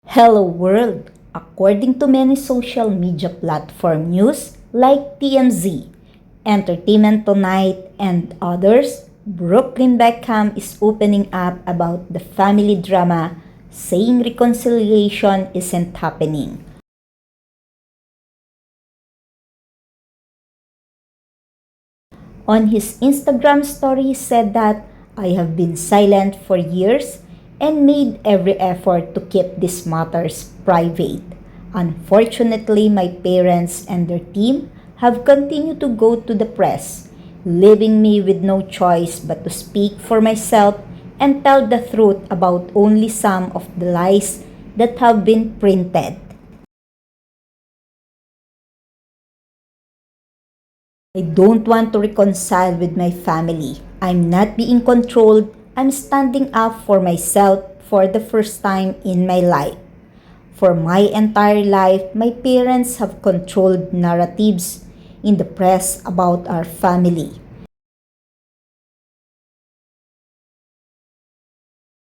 Hello world! According to many social media platform news like TMZ, Entertainment Tonight, and others, Brooklyn Beckham is opening up about the family drama, saying reconciliation isn't happening. On his Instagram story, he said that I have been silent for years and made every effort to keep these matters private. Unfortunately, my parents and their team have continued to go to the press, leaving me with no choice but to speak for myself and tell the truth about only some of the lies that have been printed. I don't want to reconcile with my family. I'm not being controlled. I'm standing up for myself for the first time in my life. For my entire life, my parents have controlled narratives in the press about our family.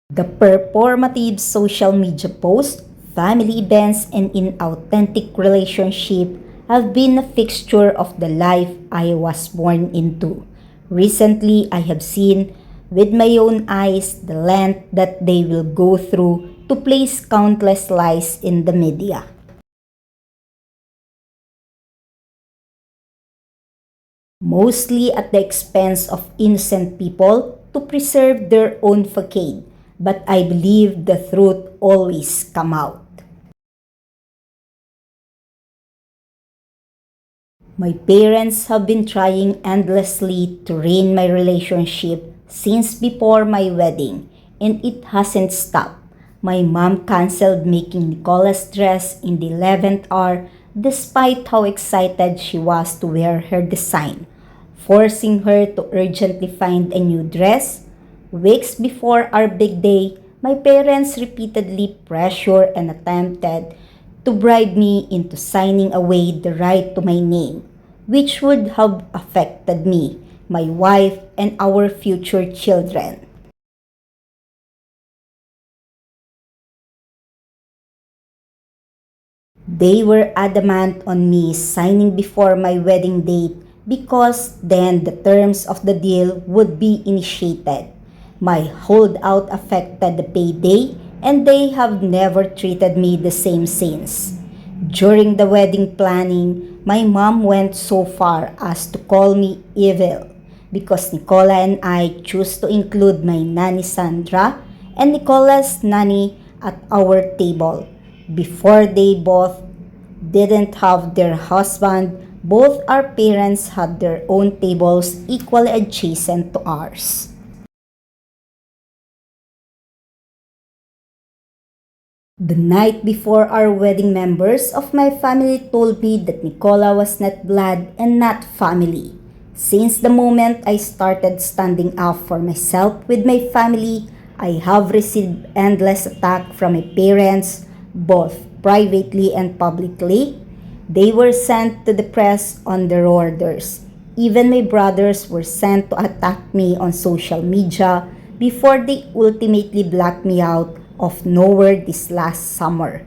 The performative social media posts, family events, and inauthentic relationship have been a fixture of the life I was born into. Recently, I have seen with my own eyes the length that they will go through to place countless lies in the media. Mostly at the expense of innocent people to preserve their own facade, but I believe the truth always come out. My parents have been trying endlessly to ruin my relationship since before my wedding, and it hasn't stopped. My mom canceled making Nicola's dress in the 11th hour despite how excited she was to wear her design, forcing her to urgently find a new dress. Weeks before our big day, my parents repeatedly pressured and attempted to bribe me into signing away the right to my name, which would have affected me, my wife, and our future children. They were adamant on me signing before my wedding date because then the terms of the deal would be initiated. My holdout affected the payday and they have never treated me the same since. During the wedding planning, my mom went so far as to call me evil because Nicola and I chose to include my nanny Sandra and Nicola's nanny at our table. Before they both didn't have their husband, both our parents had their own tables equally adjacent to ours. The night before our wedding, members of my family told me that Nicola was not blood and not family. Since the moment I started standing up for myself with my family, I have received endless attack from my parents, both privately and publicly. They were sent to the press on their orders. Even my brothers were sent to attack me on social media before they ultimately blocked me out of nowhere this last summer.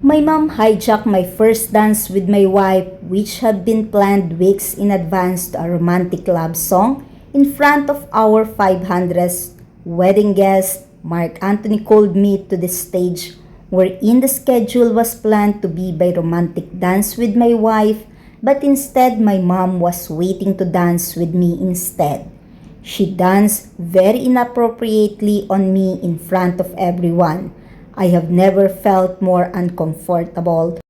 My mom hijacked my first dance with my wife, which had been planned weeks in advance to a romantic love song, in front of our 500th wedding guest. Mark Anthony called me to the stage wherein the schedule was planned to be by romantic dance with my wife, but instead my mom was waiting to dance with me instead. She danced very inappropriately on me in front of everyone. I have never felt more uncomfortable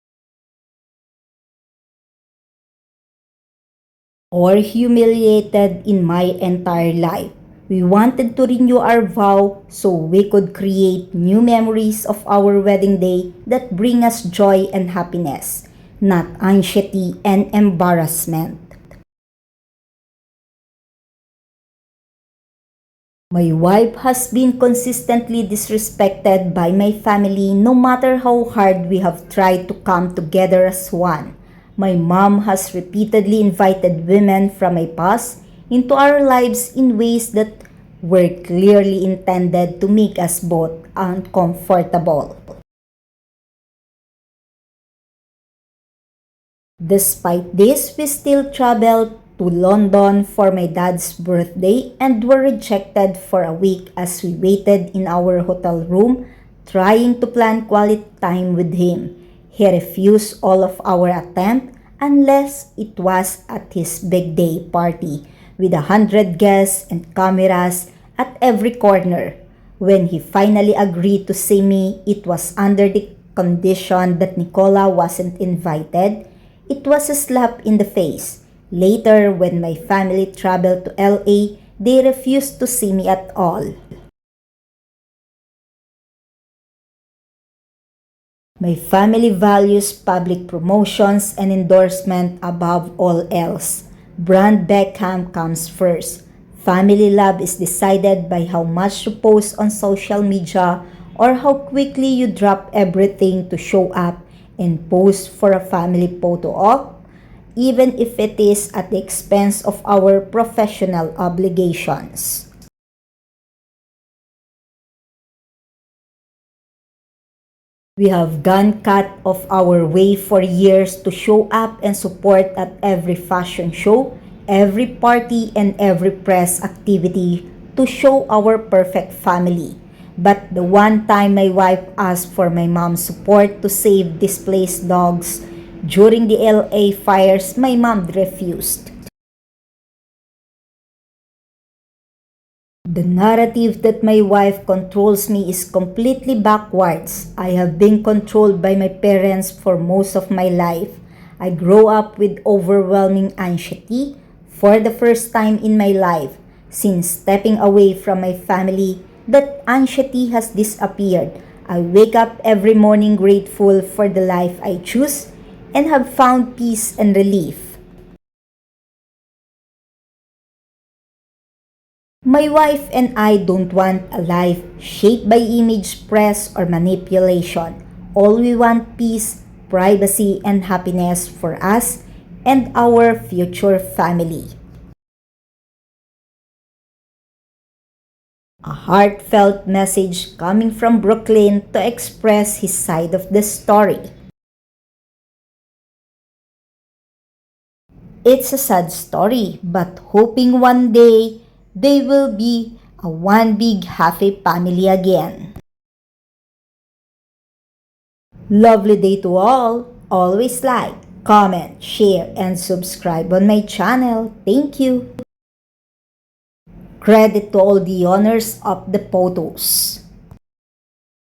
or humiliated in my entire life. We wanted to renew our vow so we could create new memories of our wedding day that bring us joy and happiness, not anxiety and embarrassment. My wife has been consistently disrespected by my family no matter how hard we have tried to come together as one. My mom has repeatedly invited women from my past, into our lives in ways that were clearly intended to make us both uncomfortable. Despite this, we still traveled to London for my dad's birthday and were rejected for a week as we waited in our hotel room trying to plan quality time with him. He refused all of our attempts unless it was at his big day party with 100 guests and cameras at every corner. When he finally agreed to see me, it was under the condition that Nicola wasn't invited. It was a slap in the face. Later, when my family traveled to LA, they refused to see me at all. My family values public promotions and endorsement above all else. Brand Beckham comes first. Family love is decided by how much you post on social media or how quickly you drop everything to show up and pose for a family photo op, even if it is at the expense of our professional obligations. We have gone cut off our way for years to show up and support at every fashion show, every party, and every press activity to show our perfect family. But the one time my wife asked for my mom's support to save displaced dogs during the LA fires, my mom refused. The narrative that my wife controls me is completely backwards. I have been controlled by my parents for most of my life. I grew up with overwhelming anxiety for the first time in my life. Since stepping away from my family, that anxiety has disappeared. I wake up every morning grateful for the life I choose and have found peace and relief. My wife and I don't want a life shaped by image press or manipulation. All we want peace, privacy, and happiness for us and our future family. A heartfelt message coming from Brooklyn to express his side of the story. It's a sad story, but hoping one day they will be a one big happy family again. Lovely day to all. Always like, comment, share, and subscribe on my channel. Thank you. Credit to all the owners of the photos.